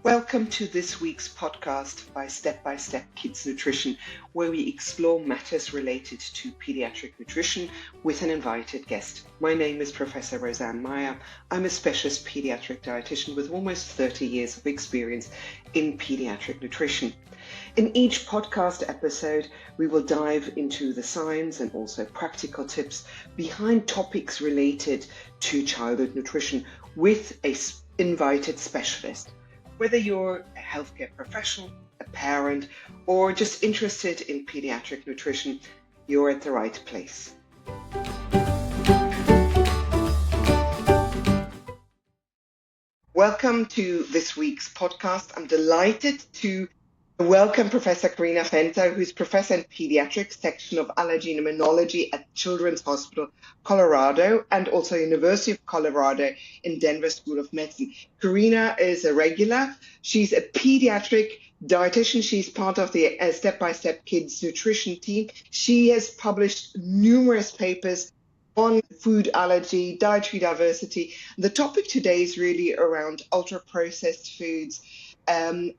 Welcome to this week's podcast by Step Kids Nutrition, where we explore matters related to pediatric nutrition with an invited guest. My name is Professor Roseanne Meyer. I'm a specialist pediatric dietitian with almost 30 years of experience in pediatric nutrition. In each podcast episode, we will dive into the science and also practical tips behind topics related to childhood nutrition with an invited specialist. Whether you're a healthcare professional, a parent, or just interested in pediatric nutrition, you're at the right place. Welcome to this week's podcast. I'm delighted to welcome Professor Karina Fenter, who's Professor in Pediatrics Section of Allergy and Immunology at Children's Hospital, Colorado, and also University of Colorado in Denver School of Medicine. Karina is a regular. She's a pediatric dietitian. She's part of the Step Kids Nutrition team. She has published numerous papers on food allergy, dietary diversity. The topic today is really around ultra-processed foods,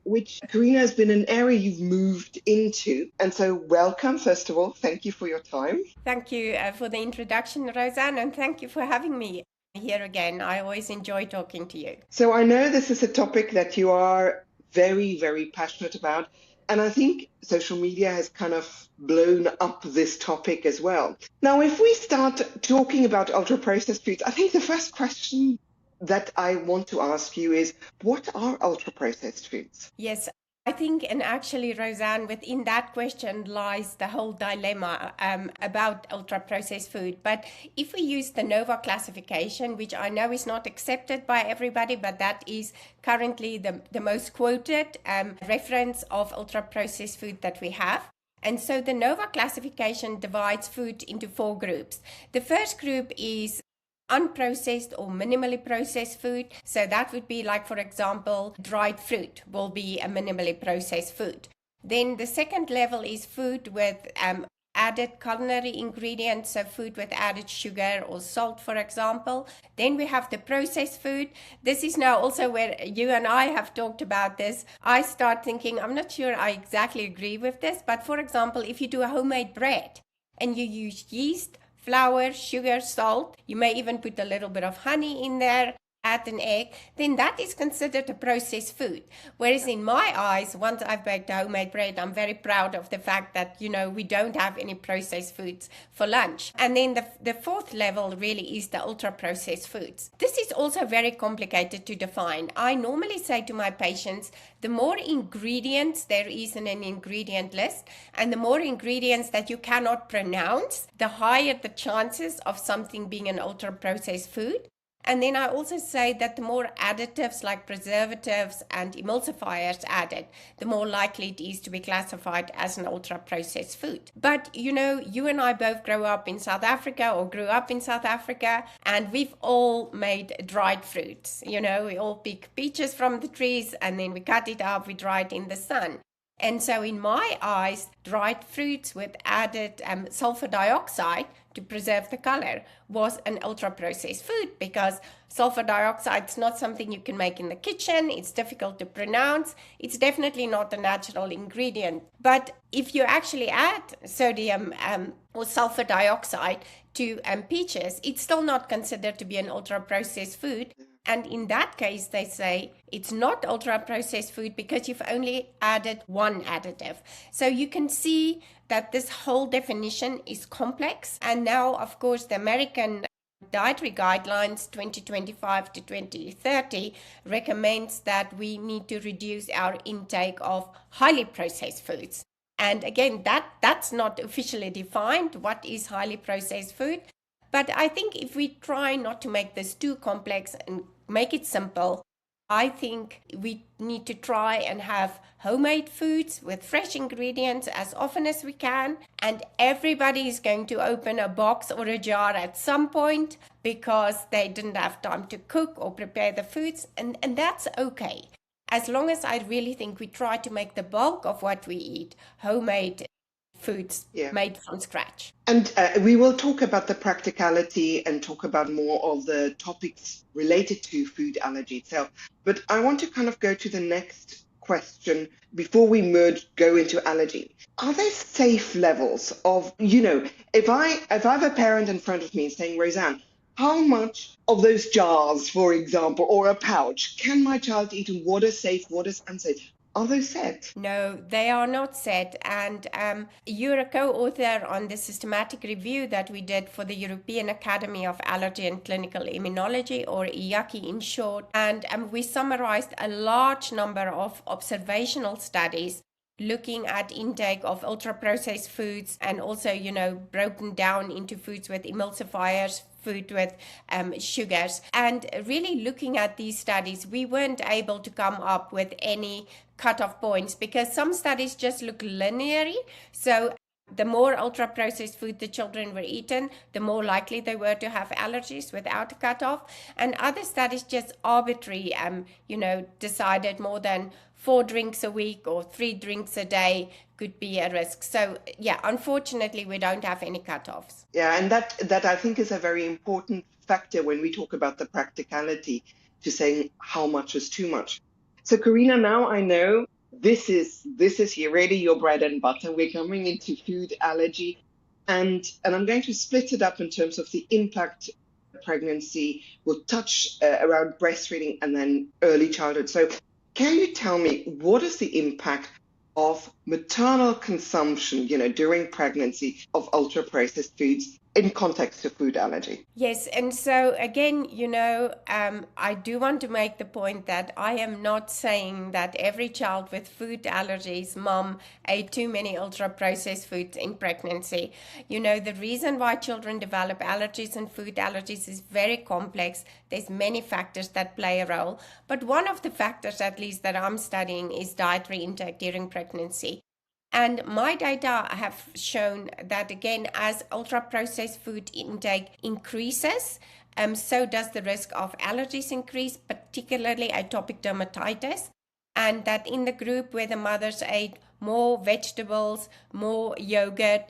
which, Karina, has been an area you've moved into. And so welcome, first of all. Thank you for your time. Thank you for the introduction, Roseanne, and thank you for having me here again. I always enjoy talking to you. So I know this is a topic that you are very, very passionate about. And I think social media has kind of blown up this topic as well. Now, if we start talking about ultra-processed foods, I think the first question that I want to ask you is, what are ultra-processed foods? Yes, I think, and actually, Roseanne, within that question lies the whole dilemma about ultra-processed food. But if we use the NOVA classification, which I know is not accepted by everybody, but that is currently the most quoted reference of ultra-processed food that we have. And so the NOVA classification divides food into 4 groups. The first group is unprocessed or minimally processed food. So that would be like, for example, dried fruit will be a minimally processed food. Then the second level is food with added culinary ingredients, so food with added sugar or salt, for example. Then we have the processed food. This is now also where you and I have talked about this. I start thinking, I'm not sure I exactly agree with this, but for example, if you do a homemade bread and you use yeast, flour, sugar, salt, you may even put a little bit of honey in there, add an egg, then that is considered a processed food. Whereas in my eyes, once I've baked homemade bread, I'm very proud of the fact that, we don't have any processed foods for lunch. And then the fourth level really is the ultra-processed foods. This is also very complicated to define. I normally say to my patients, the more ingredients there is in an ingredient list, and the more ingredients that you cannot pronounce, the higher the chances of something being an ultra-processed food. And then I also say that the more additives like preservatives and emulsifiers added, the more likely it is to be classified as an ultra-processed food. But, you and I both grew up in South Africa and we've all made dried fruits. We all pick peaches from the trees and then we cut it up, we dry it in the sun. And so in my eyes, dried fruits with added sulfur dioxide to preserve the color was an ultra-processed food, because sulfur dioxide is not something you can make in the kitchen. It's difficult to pronounce. It's definitely not a natural ingredient. But if you actually add sodium or sulfur dioxide to peaches, it's still not considered to be an ultra-processed food. And in that case, they say it's not ultra-processed food because you've only added one additive. So you can see that this whole definition is complex. And now, of course, the American Dietary Guidelines 2025 to 2030 recommends that we need to reduce our intake of highly processed foods. And again, that's not officially defined. What is highly processed food? But I think if we try not to make this too complex and make it simple, I think we need to try and have homemade foods with fresh ingredients as often as we can. And everybody is going to open a box or a jar at some point because they didn't have time to cook or prepare the foods. And that's okay. As long as I really think we try to make the bulk of what we eat homemade foods Yeah. made from scratch. And we will talk about the practicality and talk about more of the topics related to food allergy itself. But I want to kind of go to the next question before we go into allergy. Are there safe levels of, if I have a parent in front of me saying, Roseanne, how much of those jars, for example, or a pouch can my child eat, and what is safe, what is unsafe? Are those set? No, they are not set. And you're a co-author on the systematic review that we did for the European Academy of Allergy and Clinical Immunology, or EACI in short. And we summarized a large number of observational studies looking at intake of ultra-processed foods, and also, broken down into foods with emulsifiers, food with sugars. And really looking at these studies, we weren't able to come up with any cutoff points, because some studies just look linearly. So the more ultra-processed food the children were eaten, the more likely they were to have allergies without a cutoff. And other studies just arbitrarily, decided more than 4 drinks a week or 3 drinks a day could be a risk. So yeah, unfortunately, we don't have any cutoffs. Yeah, and that I think is a very important factor when we talk about the practicality to saying how much is too much. So Karina, now I know this is really your bread and butter. We're coming into food allergy, and I'm going to split it up in terms of the impact pregnancy. We'll touch around breastfeeding and then early childhood. So can you tell me what is the impact of maternal consumption, during pregnancy of ultra processed foods in context of food allergy? Yes, and so again, I do want to make the point that I am not saying that every child with food allergies, mom, ate too many ultra-processed foods in pregnancy. The reason why children develop allergies and food allergies is very complex. There's many factors that play a role, but one of the factors, at least that I'm studying, is dietary intake during pregnancy. And my data have shown that, again, as ultra-processed food intake increases, so does the risk of allergies increase, particularly atopic dermatitis. And that in the group where the mothers ate more vegetables, more yogurt,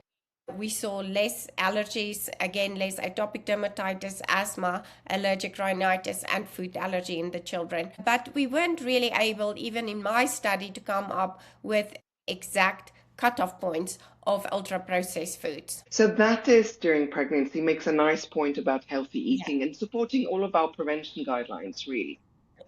we saw less allergies, again, less atopic dermatitis, asthma, allergic rhinitis, and food allergy in the children. But we weren't really able, even in my study, to come up with exact cutoff points of ultra-processed foods. So that is during pregnancy, makes a nice point about healthy eating and supporting all of our prevention guidelines, really.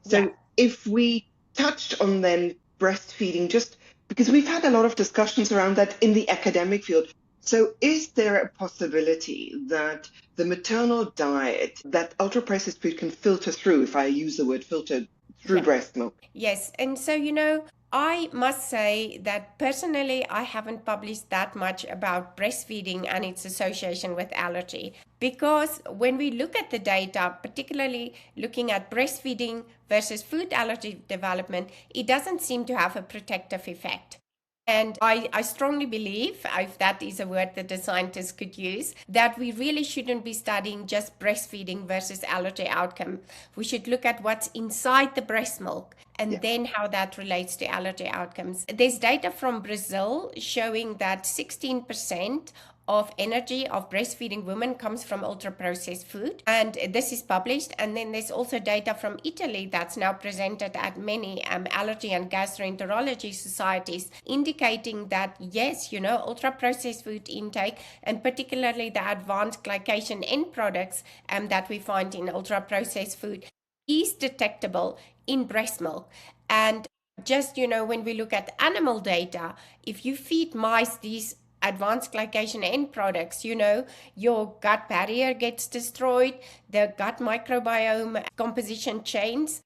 So if we touched on then breastfeeding, just because we've had a lot of discussions around that in the academic field. So is there a possibility that the maternal diet, that ultra-processed food can filter through, if I use the word filter, through breast milk? Yes, and so, I must say that personally, I haven't published that much about breastfeeding and its association with allergy, because when we look at the data, particularly looking at breastfeeding versus food allergy development, it doesn't seem to have a protective effect. And I strongly believe, if that is a word that the scientists could use, that we really shouldn't be studying just breastfeeding versus allergy outcome. We should look at what's inside the breast milk and then how that relates to allergy outcomes. There's data from Brazil showing that 16% of energy of breastfeeding women comes from ultra-processed food, and this is published. And then there's also data from Italy that's now presented at many allergy and gastroenterology societies, indicating that yes, ultra-processed food intake, and particularly the advanced glycation end products that we find in ultra-processed food, is detectable in breast milk. And just, when we look at animal data, if you feed mice these advanced glycation end products, your gut barrier gets destroyed, the gut microbiome composition changes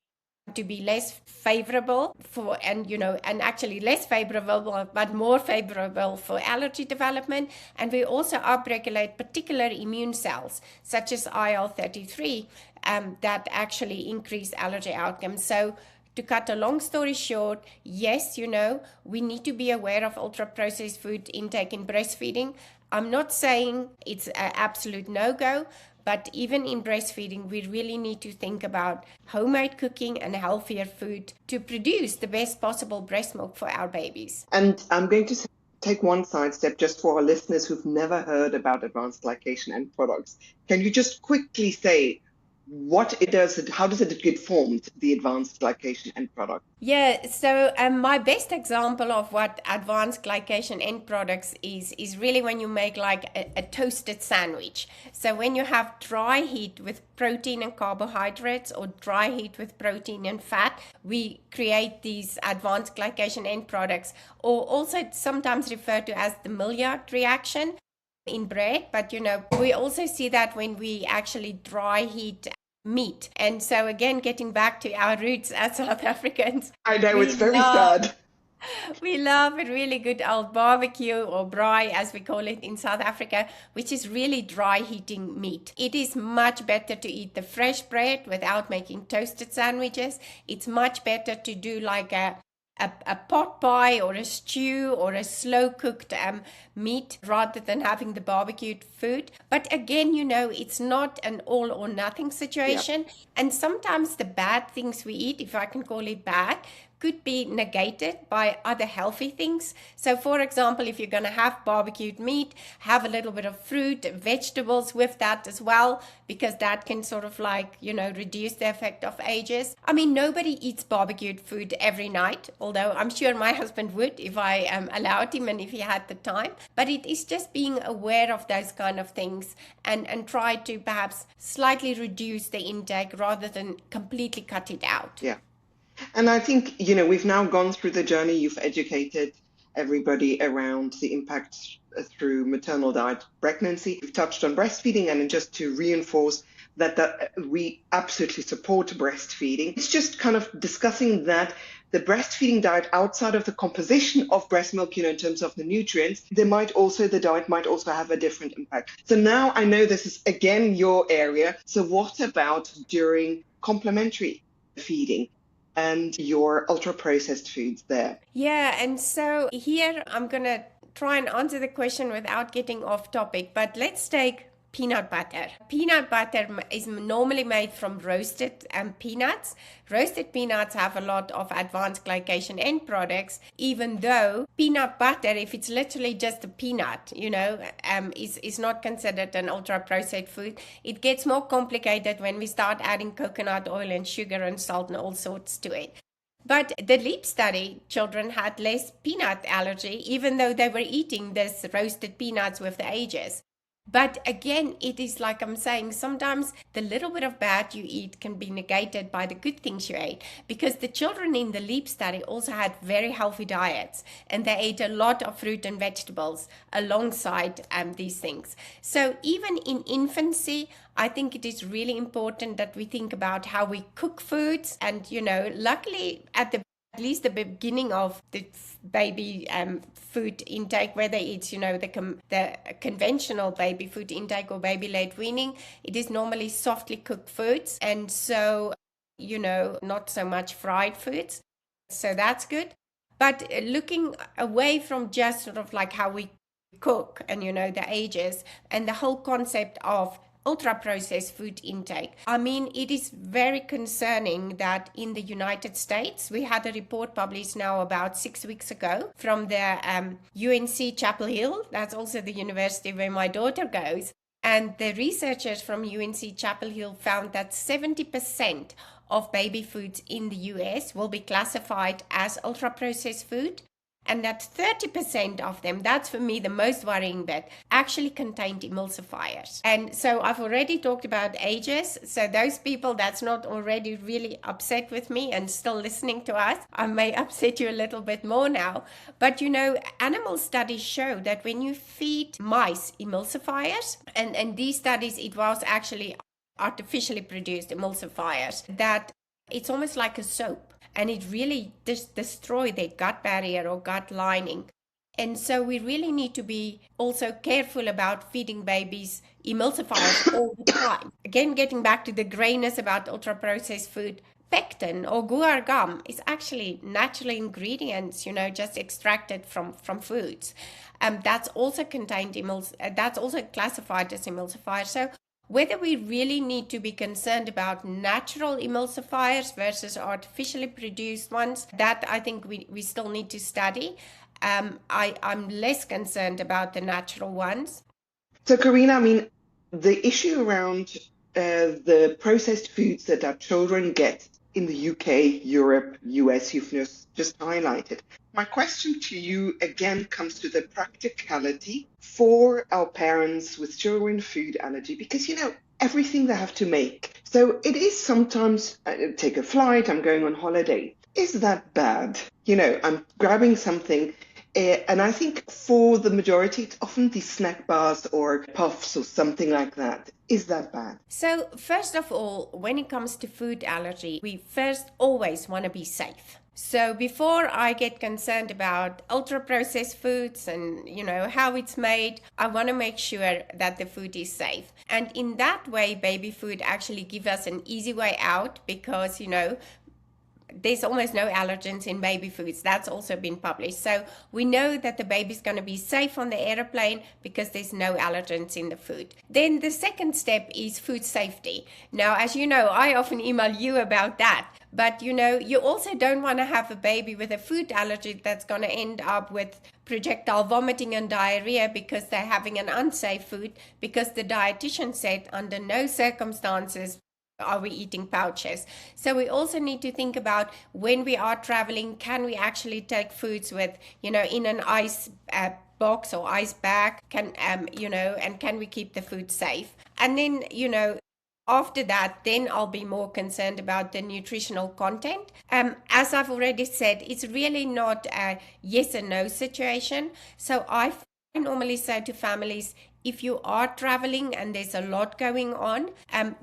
to be less favorable for, and actually less favorable, but more favorable for allergy development. And we also upregulate particular immune cells, such as IL-33, that actually increase allergy outcomes. So to cut a long story short, yes, we need to be aware of ultra-processed food intake in breastfeeding. I'm not saying it's an absolute no-go, but even in breastfeeding, we really need to think about homemade cooking and healthier food to produce the best possible breast milk for our babies. And I'm going to take one side step just for our listeners who've never heard about advanced glycation end products. Can you just quickly say what it does, how does it get formed, the advanced glycation end product? Yeah, so my best example of what advanced glycation end products is really when you make like a toasted sandwich. So when you have dry heat with protein and carbohydrates or dry heat with protein and fat, we create these advanced glycation end products, or also sometimes referred to as the Maillard reaction in bread. But we also see that when we actually dry heat meat. And so again, getting back to our roots as South Africans, I know, we it's very love sad. we love a really good old barbecue, or braai as we call it in South Africa, which is really dry heating meat. It is much better to eat the fresh bread without making toasted sandwiches. It's much better to do like a pot pie or a stew or a slow cooked meat rather than having the barbecued food. But again, it's not an all or nothing situation. Yeah. And sometimes the bad things we eat, if I can call it bad, could be negated by other healthy things. So for example, if you're going to have barbecued meat, have a little bit of fruit, vegetables with that as well, because that can sort of like, reduce the effect of ages. I mean, nobody eats barbecued food every night, although I'm sure my husband would if I allowed him and if he had the time. But it is just being aware of those kind of things and try to perhaps slightly reduce the intake rather than completely cut it out. Yeah. And I think, we've now gone through the journey. You've educated everybody around the impact through maternal diet, pregnancy. We've touched on breastfeeding, and just to reinforce that we absolutely support breastfeeding. It's just kind of discussing that the breastfeeding diet, outside of the composition of breast milk, in terms of the nutrients, the diet might also have a different impact. So now I know this is again your area. So what about during complementary feeding and your ultra processed foods there? Yeah, and so here I'm going to try and answer the question without getting off topic, but let's take peanut butter. Peanut butter is normally made from roasted peanuts. Roasted peanuts have a lot of advanced glycation end products, even though peanut butter, if it's literally just a peanut, is not considered an ultra processed food. It gets more complicated when we start adding coconut oil and sugar and salt and all sorts to it. But the LEAP study, children had less peanut allergy, even though they were eating this roasted peanuts with the ages. But again, it is like I'm saying, sometimes the little bit of bad you eat can be negated by the good things you ate, because the children in the LEAP study also had very healthy diets, and they ate a lot of fruit and vegetables alongside these things. So even in infancy, I think it is really important that we think about how we cook foods. And, luckily at least the beginning of the baby food intake, whether it's the conventional baby food intake or baby led weaning, it is normally softly cooked foods, and so not so much fried foods. So that's good. But looking away from just sort of like how we cook and the ages and the whole concept of ultra-processed food intake. I mean, it is very concerning that in the United States, we had a report published now about 6 weeks ago from the UNC Chapel Hill. That's also the university where my daughter goes. And the researchers from UNC Chapel Hill found that 70% of baby foods in the US will be classified as ultra-processed food, and that 30% of them, that's for me the most worrying bit, actually contained emulsifiers. And so I've already talked about ages. So those people that's not already really upset with me and still listening to us, I may upset you a little bit more now. But animal studies show that when you feed mice emulsifiers, and these studies, it was actually artificially produced emulsifiers, that it's almost like a soap. And it really destroys their gut barrier or gut lining. And so we really need to be also careful about feeding babies emulsifiers all the time. Again, getting back to the grayness about ultra-processed food, pectin or guar gum is actually natural ingredients, just extracted from foods. That's also that's also classified as emulsifier. So whether we really need to be concerned about natural emulsifiers versus artificially produced ones, that I think we still need to study. I'm less concerned about the natural ones. So, Karina, I mean, the issue around the processed foods that our children get in the UK, Europe, US, you've just highlighted. My question to you again comes to the practicality for our parents with children with food allergy, because, everything they have to make. So it is sometimes, take a flight, I'm going on holiday. Is that bad? I'm grabbing something. And I think for the majority, it's often these snack bars or puffs or something like that. Is that bad? So, first of all, when it comes to food allergy, we first always want to be safe. So before I get concerned about ultra processed foods and how it's made, I want to make sure that the food is safe. And in that way, baby food actually gives us an easy way out because there's almost no allergens in baby foods. That's also been published. So we know that the baby's going to be safe on the airplane because there's no allergens in the food. Then the second step is food safety. Now, as you know, I often email you about that. But you also don't want to have a baby with a food allergy that's going to end up with projectile vomiting and diarrhea because they're having an unsafe food, because the dietitian said under no circumstances are we eating pouches. So we also need to think about when we are traveling, can we actually take foods with, in an ice box or ice bag, and can we keep the food safe? And then, after that, then I'll be more concerned about the nutritional content. As I've already said, it's really not a yes and no situation. So I normally say to families, if you are traveling and there's a lot going on,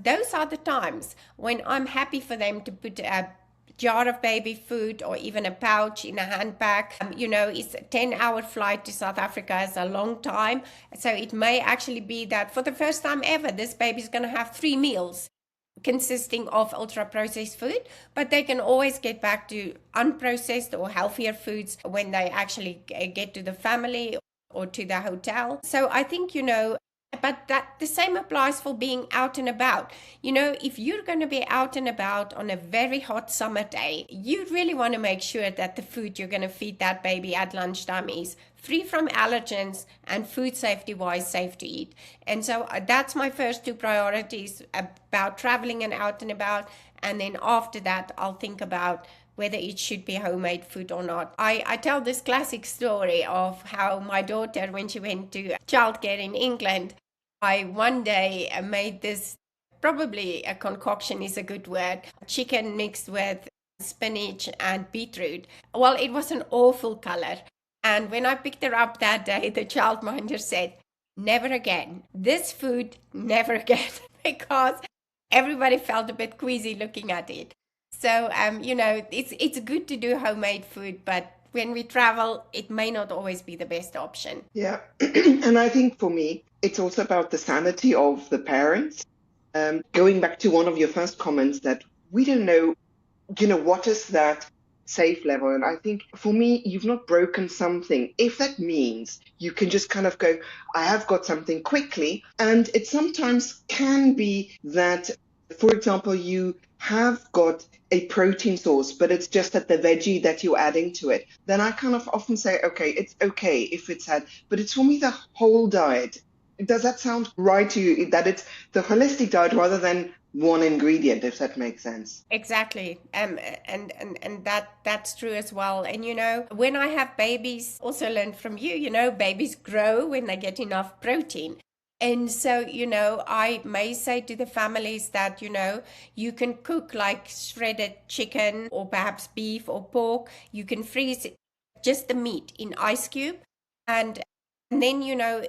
those are the times when I'm happy for them to put a jar of baby food or even a pouch in a handbag. It's a 10-hour flight to South Africa is a long time. So it may actually be that for the first time ever, this baby's going to have 3 meals consisting of ultra-processed food, but they can always get back to unprocessed or healthier foods when they actually get to the family or to the hotel. So I think, but that the same applies for being out and about. If you're going to be out and about on a very hot summer day, you really want to make sure that the food you're going to feed that baby at lunchtime is free from allergens and food safety wise safe to eat. And so that's my first 2 priorities about traveling and out and about. And then after that, I'll think about whether it should be homemade food or not. I tell this classic story of how my daughter, when she went to childcare in England, I one day made this, probably a concoction is a good word, chicken mixed with spinach and beetroot. Well, it was an awful color. And when I picked her up that day, the childminder said, never again. This food, never again, because everybody felt a bit queasy looking at it. So, it's good to do homemade food, but when we travel, it may not always be the best option. Yeah. And I think for me, it's also about the sanity of the parents. Going back to one of your first comments that we don't know, what is that safe level? And I think for me, you've not broken something. If that means you can just kind of go, I have got something quickly. And it sometimes can be that, for example, you have got a protein source, but it's just that the veggie that you're adding to it, then I kind of often say, okay, it's okay if it's had, but it's for me the whole diet. Does that sound right to you? That it's the holistic diet rather than one ingredient, if that makes sense. Exactly. And that's true as well. And when I have babies, also learned from you, babies grow when they get enough protein. And so, I may say to the families that, you can cook like shredded chicken or perhaps beef or pork. You can freeze just the meat in ice cube. And then,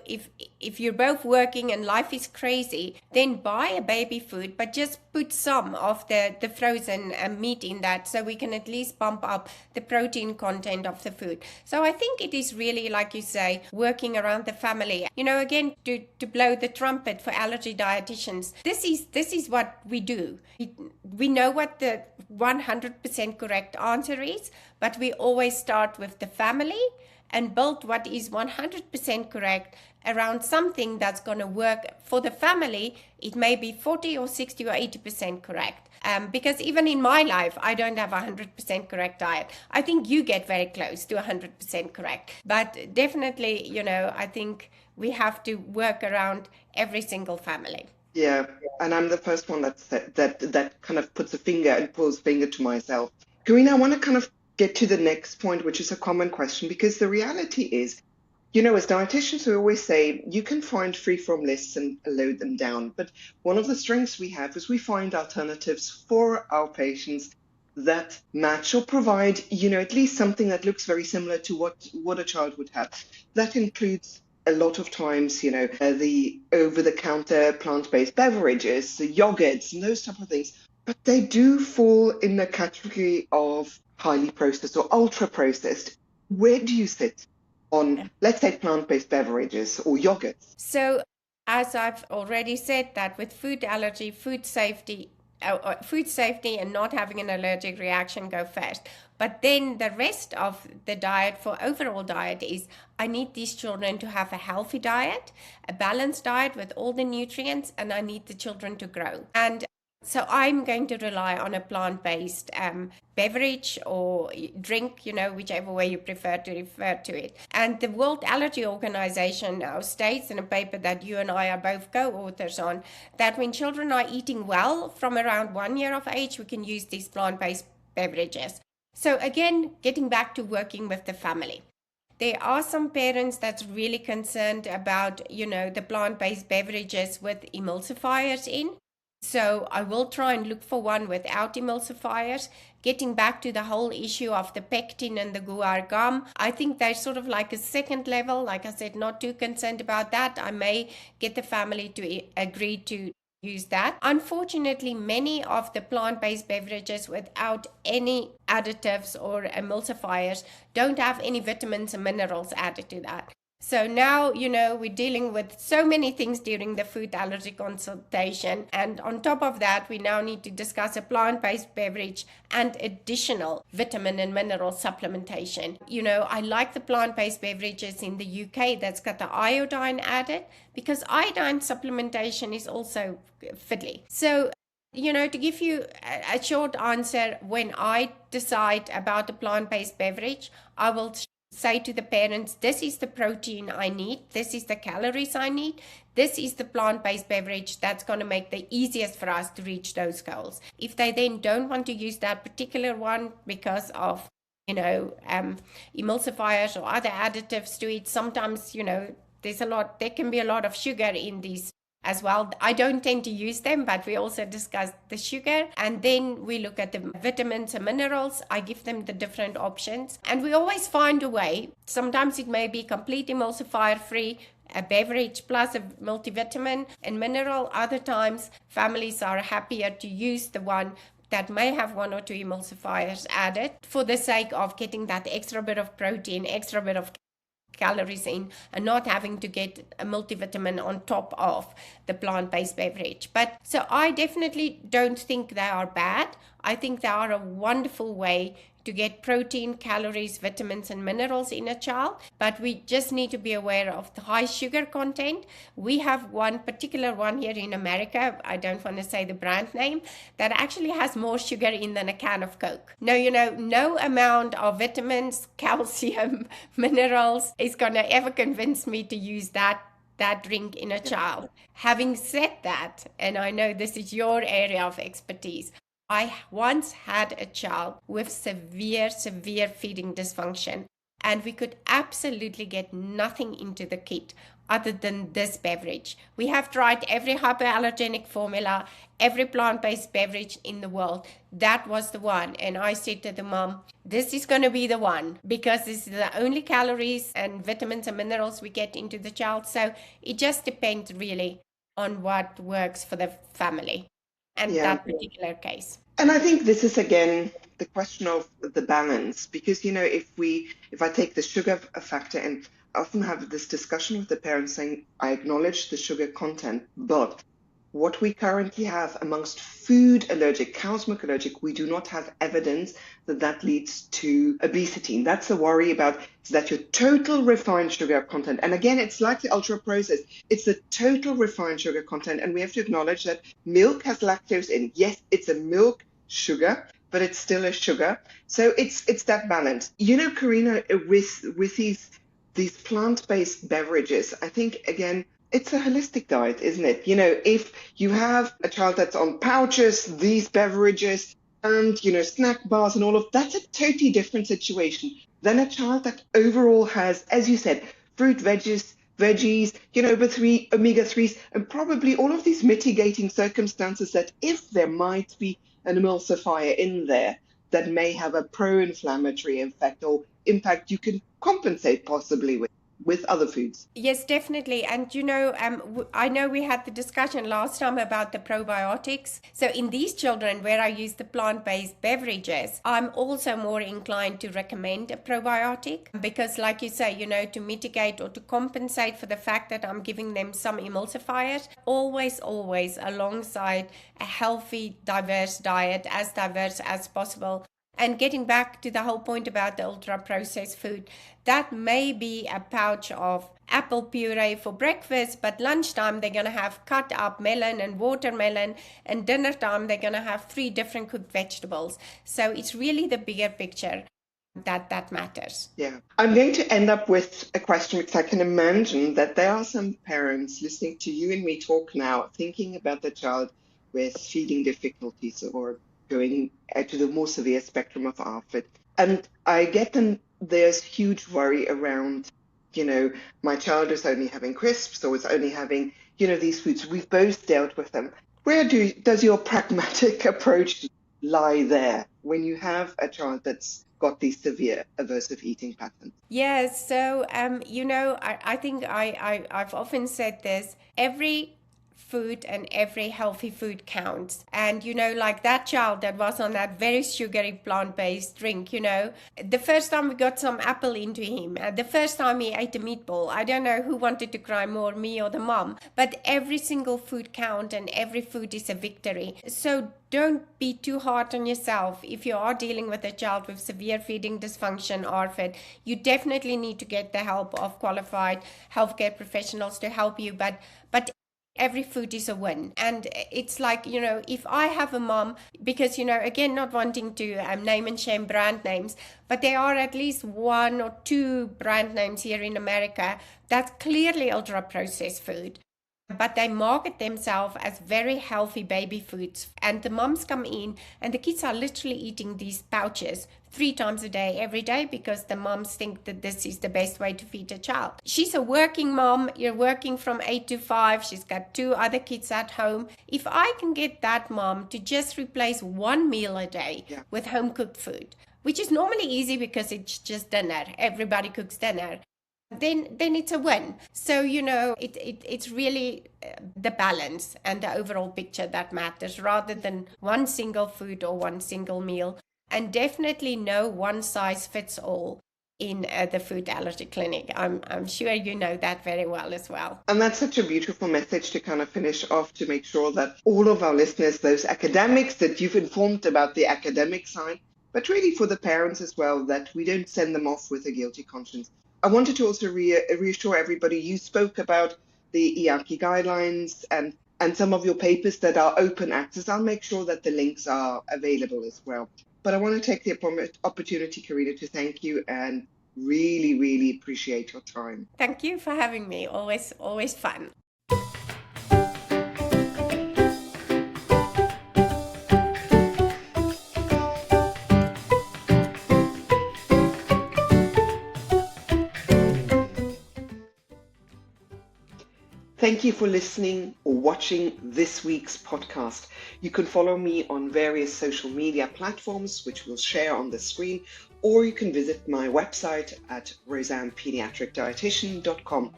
if you're both working and life is crazy, then buy a baby food, but just put some of the frozen meat in that so we can at least bump up the protein content of the food. So I think it is really, like you say, working around the family. Again, to blow the trumpet for allergy dietitians, this is what we do. We know what the 100% correct answer is, but we always start with the family. and build what is 100% correct around something that's going to work for the family. It may be 40 or 60 or 80% correct. Because even in my life, I don't have a 100% correct diet. I think you get very close to 100% correct. But definitely, I think we have to work around every single family. Yeah, and I'm the first one that kind of puts a finger and pulls finger to myself. Karina, I want to kind of get to the next point, which is a common question, because the reality is, as dietitians, we always say you can find free-form lists and load them down. But one of the strengths we have is we find alternatives for our patients that match or provide, at least something that looks very similar to what a child would have. That includes a lot of times, the over-the-counter plant-based beverages, the yogurts, and those type of things. But they do fall in the category of highly processed or ultra-processed. Where do you sit on, let's say, plant-based beverages or yogurts? So, as I've already said, that with food allergy, food safety and not having an allergic reaction go first. But then the rest of the diet for overall diet is I need these children to have a healthy diet, a balanced diet with all the nutrients, and I need the children to grow. And so I'm going to rely on a plant-based beverage or drink, whichever way you prefer to refer to it. And the World Allergy Organization now states in a paper that you and I are both co-authors on that when children are eating well from around 1 year of age, we can use these plant-based beverages. So again, getting back to working with the family. There are some parents that's really concerned about, the plant-based beverages with emulsifiers in. So I will try and look for one without emulsifiers. Getting back to the whole issue of the pectin and the guar gum, I think they're sort of like a second level. Like I said, not too concerned about that. I may get the family to agree to use that. Unfortunately, many of the plant-based beverages without any additives or emulsifiers don't have any vitamins and minerals added to that. So now, we're dealing with so many things during the food allergy consultation. And on top of that, we now need to discuss a plant-based beverage and additional vitamin and mineral supplementation. I like the plant-based beverages in the UK that's got the iodine added because iodine supplementation is also fiddly. So to give you a short answer, when I decide about a plant-based beverage, I will say to the parents, this is the protein I need, this is the calories I need, this is the plant-based beverage that's going to make the easiest for us to reach those goals. If they then don't want to use that particular one because of emulsifiers or other additives to it, sometimes there can be a lot of sugar in these as well. I don't tend to use them, but we also discuss the sugar, and then we look at the vitamins and minerals. I give them the different options, and we always find a way. Sometimes it may be complete emulsifier free, a beverage plus a multivitamin and mineral. Other times families are happier to use the one that may have one or two emulsifiers added for the sake of getting that extra bit of protein, extra bit of calories in, and not having to get a multivitamin on top of the plant-based beverage. But so I definitely don't think they are bad. I think they are a wonderful way to get protein, calories, vitamins, and minerals in a child. But we just need to be aware of the high sugar content. We have one particular one here in America, I don't want to say the brand name, that actually has more sugar in than a can of Coke. Now, no amount of vitamins, calcium, minerals is going to ever convince me to use that drink in a child. Having said that, and I know this is your area of expertise, I once had a child with severe feeding dysfunction, and we could absolutely get nothing into the kit other than this beverage. We have tried every hypoallergenic formula, every plant-based beverage in the world. That was the one. And I said to the mom, this is going to be the one because this is the only calories and vitamins and minerals we get into the child. So it just depends really on what works for the family and that particular case. And I think this is again the question of the balance, because if I take the sugar factor, and I often have this discussion with the parents saying I acknowledge the sugar content, but what we currently have amongst food allergic, cow's milk allergic, we do not have evidence that that leads to obesity. And that's the worry about, is that your total refined sugar content, and again, it's like the ultra processed, it's the total refined sugar content. And we have to acknowledge that milk has lactose in. Yes, it's a milk sugar, but it's still a sugar. So it's that balance. You know, Karina, with these plant-based beverages, I think, again, it's a holistic diet, isn't it? You know, if you have a child that's on pouches, these beverages, and, you know, snack bars and all of that's a totally different situation than a child that overall has, as you said, fruit, veggies, you know, omega-3s, and probably all of these mitigating circumstances that if there might be an emulsifier in there that may have a pro-inflammatory effect or impact, you can compensate possibly with other foods. Yes, definitely. And you know, I know we had the discussion last time about the probiotics. So in these children where I use the plant-based beverages, I'm also more inclined to recommend a probiotic because, like you say, you know, to mitigate or to compensate for the fact that I'm giving them some emulsifiers, always alongside a healthy, diverse diet, as diverse as possible. And getting back to the whole point about the ultra-processed food, that may be a pouch of apple puree for breakfast, but lunchtime they're going to have cut up melon and watermelon, and dinner time they're going to have 3 different cooked vegetables. So it's really the bigger picture that matters. Yeah. I'm going to end up with a question because I can imagine that there are some parents listening to you and me talk now, thinking about the child with feeding difficulties or going to the more severe spectrum of ARFID. And I get them, there's huge worry around, you know, my child is only having crisps or is only having, you know, these foods. We've both dealt with them. Where does your pragmatic approach lie there when you have a child that's got these severe aversive eating patterns? Yes, so you know, I think I've often said this, every food and every healthy food counts. And you know, like that child that was on that very sugary plant-based drink, you know, the first time we got some apple into him, the first time he ate a meatball, I don't know who wanted to cry more, me or the mom, but every single food count and every food is a victory. So don't be too hard on yourself. If you are dealing with a child with severe feeding dysfunction, ARFID, you definitely need to get the help of qualified healthcare professionals to help you, but every food is a win. And it's like, you know, if I have a mom, because, you know, again, not wanting to name and shame brand names, but there are at least 1 or 2 brand names here in America that's clearly ultra processed food, but they market themselves as very healthy baby foods. And the moms come in and the kids are literally eating these pouches 3 times a day, every day, because the moms think that this is the best way to feed a child. She's a working mom. You're working from 8 to 5. She's got 2 other kids at home. If I can get that mom to just replace 1 meal a day with home cooked food, which is normally easy because it's just dinner. Everybody cooks dinner. Then it's a win. So, you know, it's really the balance and the overall picture that matters rather than one single food or one single meal. And definitely no one size fits all in the food allergy clinic. I'm sure you know that very well as well. And that's such a beautiful message to kind of finish off, to make sure that all of our listeners, those academics that you've informed about the academic side, but really for the parents as well, that we don't send them off with a guilty conscience. I wanted to also reassure everybody, you spoke about the EAACI guidelines and some of your papers that are open access. I'll make sure that the links are available as well. But I want to take the opportunity, Karina, to thank you and really, really appreciate your time. Thank you for having me. Always fun. Thank you for listening or watching this week's podcast. You can follow me on various social media platforms, which we'll share on the screen, or you can visit my website at rosannepediatricdietitian.com.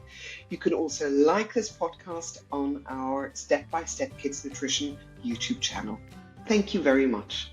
You can also like this podcast on our Step by Step Kids Nutrition YouTube channel. Thank you very much.